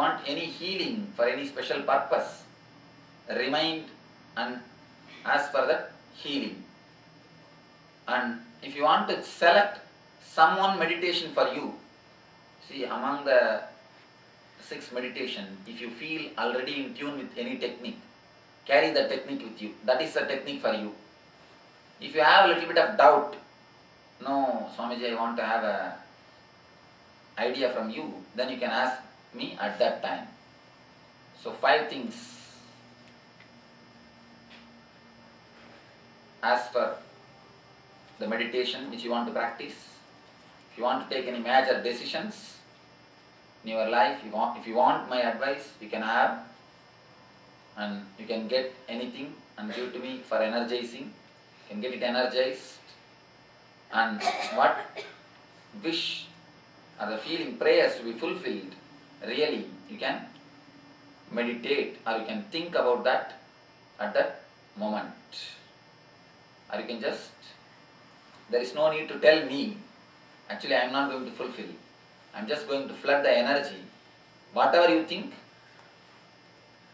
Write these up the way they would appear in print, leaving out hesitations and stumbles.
want any healing for any special purpose, remind and ask for that healing. And if you want to select someone meditation for you, see, among the 6 meditation, if you feel already in tune with any technique, carry the technique with you. That is the technique for you. If you have a little bit of doubt, no, Swamiji, I want to have an idea from you, then you can ask me at that time. So 5 things. As for the meditation which you want to practice, if you want to take any major decisions in your life, if you want my advice, you can have, and you can get anything and give to me for energizing. You can get it energized, and what wish or the feeling, prayers to be fulfilled, really you can meditate or you can think about that at that moment. Or you can just, there is no need to tell me, actually I am not going to fulfill. I am just going to flood the energy. Whatever you think,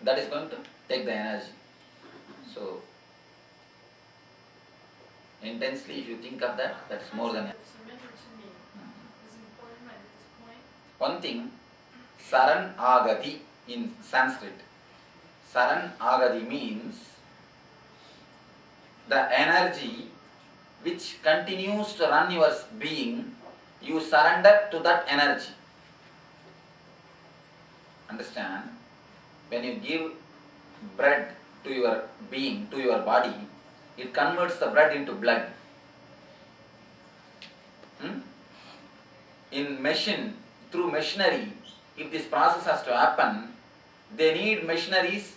that is going to take the energy. So, intensely if you think of that, that is more than enough. One thing, Saran Agati in Sanskrit. Saran Agati means the energy which continues to run your being, you surrender to that energy. Understand? When you give bread to your being, to your body, it converts the blood into blood. In machine, through machinery, if this process has to happen, they need machineries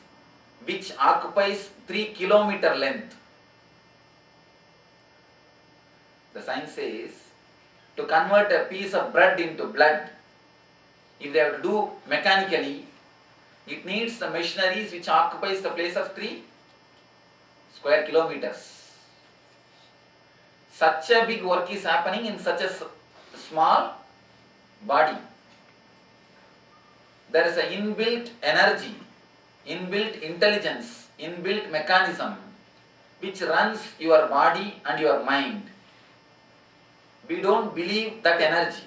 which occupies 3 kilometer length. The science says, to convert a piece of bread into blood, if they have to do mechanically, it needs the machineries which occupies the place of 3 square kilometers. Such a big work is happening in such a small body. There is an inbuilt energy, inbuilt intelligence, inbuilt mechanism which runs your body and your mind. We don't believe that energy.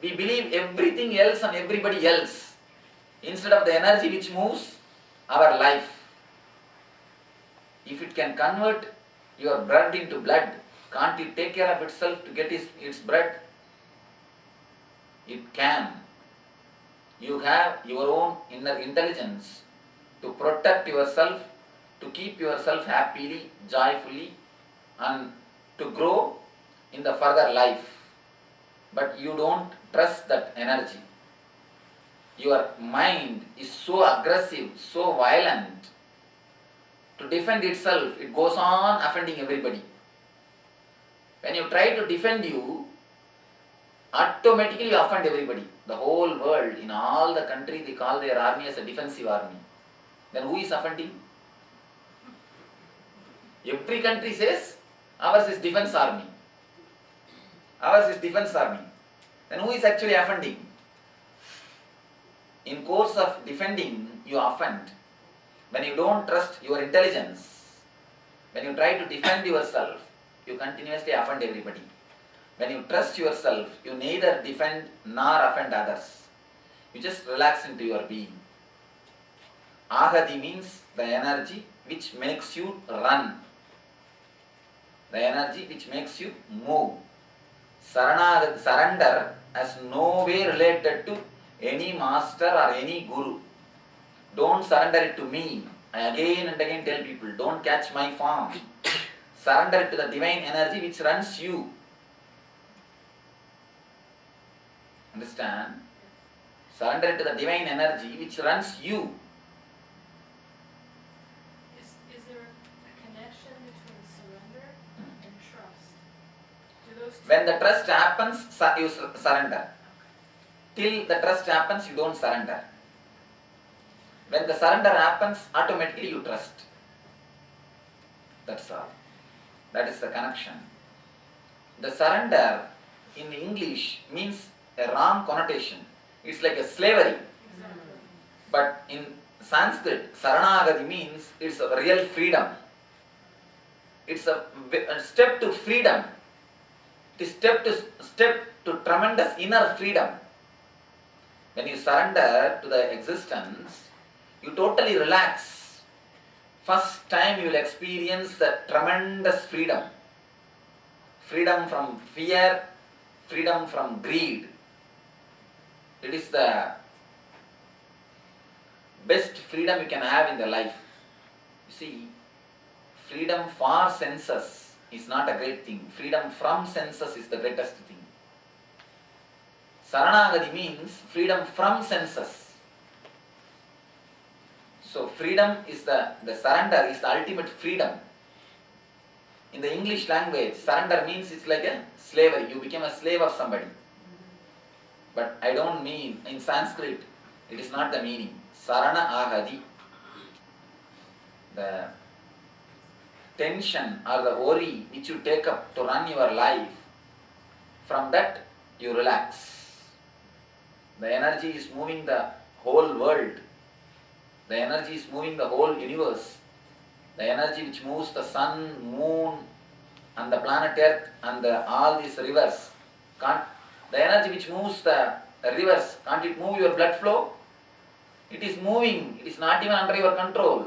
We believe everything else and everybody else instead of the energy which moves our life. If it can convert your blood into blood, can't it take care of itself to get its blood? It can. You have your own inner intelligence to protect yourself, to keep yourself happily, joyfully, and to grow in the further life. But you don't trust that energy. Your mind is so aggressive, so violent. To defend itself, it goes on offending everybody. When you try to defend you, automatically you offend everybody. The whole world, in all the country, they call their army as a defensive army. Then who is offending? Every country says, ours is defense army. Ours is defense army. Then who is actually offending? In course of defending, you offend. When you don't trust your intelligence, when you try to defend yourself, you continuously offend everybody. When you trust yourself, you neither defend nor offend others. You just relax into your being. Ahadi means the energy which makes you run. The energy which makes you move. Surrender is no way related to any master or any guru. Don't surrender it to me. I again and again tell people, don't catch my form. Surrender it to the divine energy which runs you. Understand? Surrender it to the divine energy which runs you. Is there a connection between surrender and trust? Do those two... When the trust happens, you surrender. Till the trust happens, you don't surrender. When the surrender happens, automatically you trust. That's all. That is the connection. The surrender in English means a wrong connotation. It's like a slavery. But in Sanskrit, Saranagati means it's a real freedom. It's a step to freedom. It is step to tremendous inner freedom. When you surrender to the existence, you totally relax. First time you will experience the tremendous freedom. Freedom from fear, freedom from greed. It is the best freedom you can have in the life. You see, freedom for senses is not a great thing. Freedom from senses is the greatest thing. Saranagati means freedom from senses. So freedom is the surrender is the ultimate freedom. In the English language, surrender means it's like a slavery. You become a slave of somebody. But I don't mean, in Sanskrit, it is not the meaning. Sarana ahadi. The tension or the worry which you take up to run your life, from that you relax. The energy is moving the whole world. The energy is moving the whole universe. The energy which moves the sun, moon, and the planet Earth, and all these rivers. The energy which moves the rivers, can't it move your blood flow? It is moving. It is not even under your control.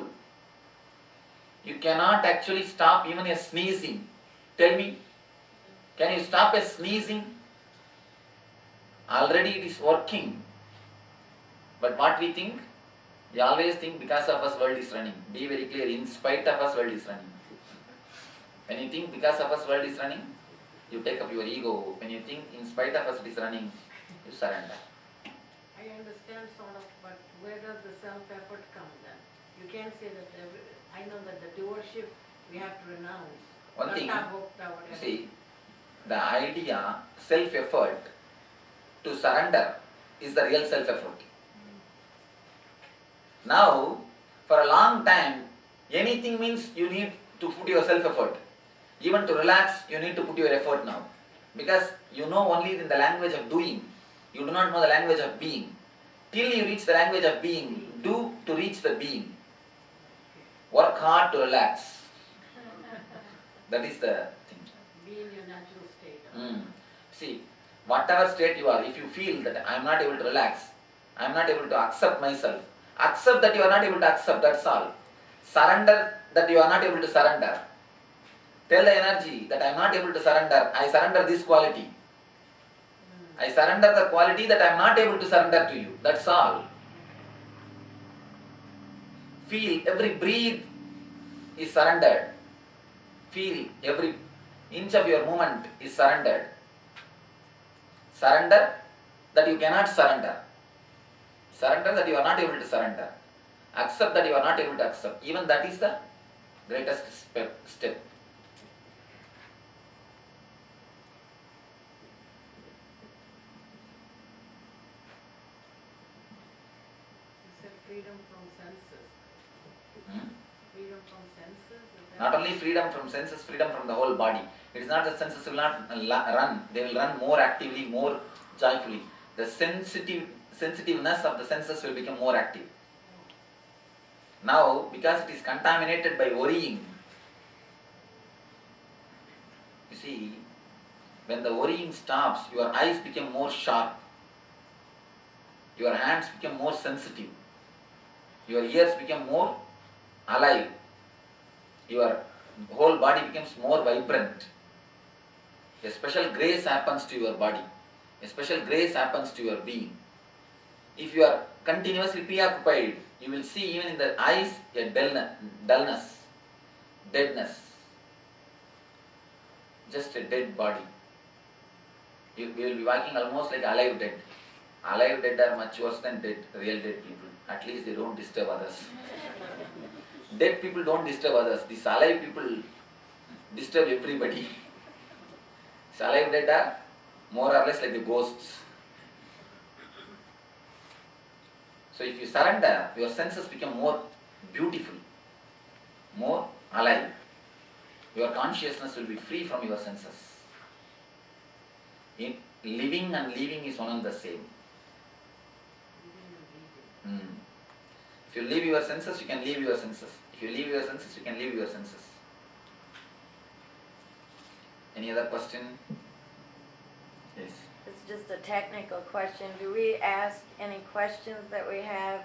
You cannot actually stop even a sneezing. Tell me, can you stop a sneezing? Already it is working. But what we think? We always think because of us world is running. Be very clear, in spite of us world is running. When you think because of us world is running, you take up your ego. When you think in spite of us it is running, you surrender. I understand sort of, but where does the self-effort come then? You can't say that, I know that the doership we have to renounce. One thing, you see, the idea, self-effort, to surrender is the real self-effort. Now, for a long time, anything means you need to put your self-effort. Even to relax, you need to put your effort now. Because you know only in the language of doing. You do not know the language of being. Till you reach the language of being, do to reach the being. Work hard to relax. That is the thing. Be in your natural state. See, whatever state you are, if you feel that I am not able to relax, I am not able to accept myself, accept that you are not able to accept, that's all. Surrender that you are not able to surrender. Tell the energy that I am not able to surrender, I surrender this quality. I surrender the quality that I am not able to surrender to you, that's all. Feel every breath is surrendered. Feel every inch of your movement is surrendered. Surrender that you cannot surrender. Surrender that you are not able to surrender. Accept that you are not able to accept. Even that is the greatest step. You said freedom from senses. Freedom from senses? Not only freedom from senses, freedom from the whole body. It is not that senses will not run. They will run more actively, more joyfully. The sensitiveness of the senses will become more active. Now, because it is contaminated by worrying, you see, when the worrying stops, your eyes become more sharp. Your hands become more sensitive. Your ears become more alive. Your whole body becomes more vibrant. A special grace happens to your body. A special grace happens to your being. If you are continuously preoccupied, you will see even in the eyes a dullness, deadness. Just a dead body. You will be walking almost like alive dead. Alive dead are much worse than real dead people. At least they don't disturb others. Dead people don't disturb others. These alive people disturb everybody. These alive dead are more or less like the ghosts. So if you surrender, your senses become more beautiful, more alive. Your consciousness will be free from your senses. Living and leaving is one and the same. If you leave your senses, you can leave your senses. If you leave your senses, you can leave your senses. Any other question? Yes. It's just a technical question. Do we ask any questions that we have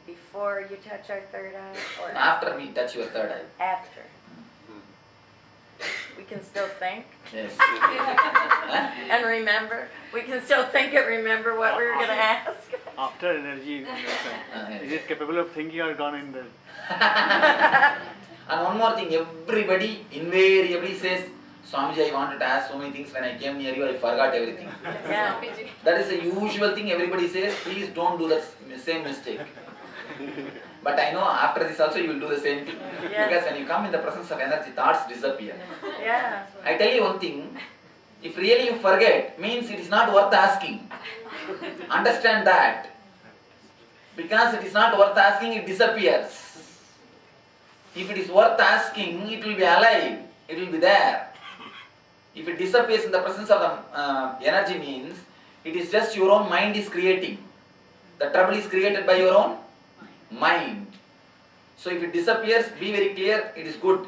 before you touch our third eye or After we touch your third eye. after? We can still think Yes. and remember. We can still think and remember what we were going to ask. After energy, is it capable of thinking or gone in the... And one more thing, everybody invariably says, Swamiji, I wanted to ask so many things. When I came near you, I forgot everything. Yeah. That is a usual thing everybody says. Please don't do that same mistake. But I know after this also you will do the same thing. Yes. Because when you come in the presence of energy, thoughts disappear. Yeah. I tell you one thing, if really you forget, means it is not worth asking. Understand that. Because it is not worth asking, it disappears. If it is worth asking, it will be alive. It will be there. If it disappears in the presence of the energy means, it is just your own mind is creating. The trouble is created by your own mind. So if it disappears, be very clear, it is good.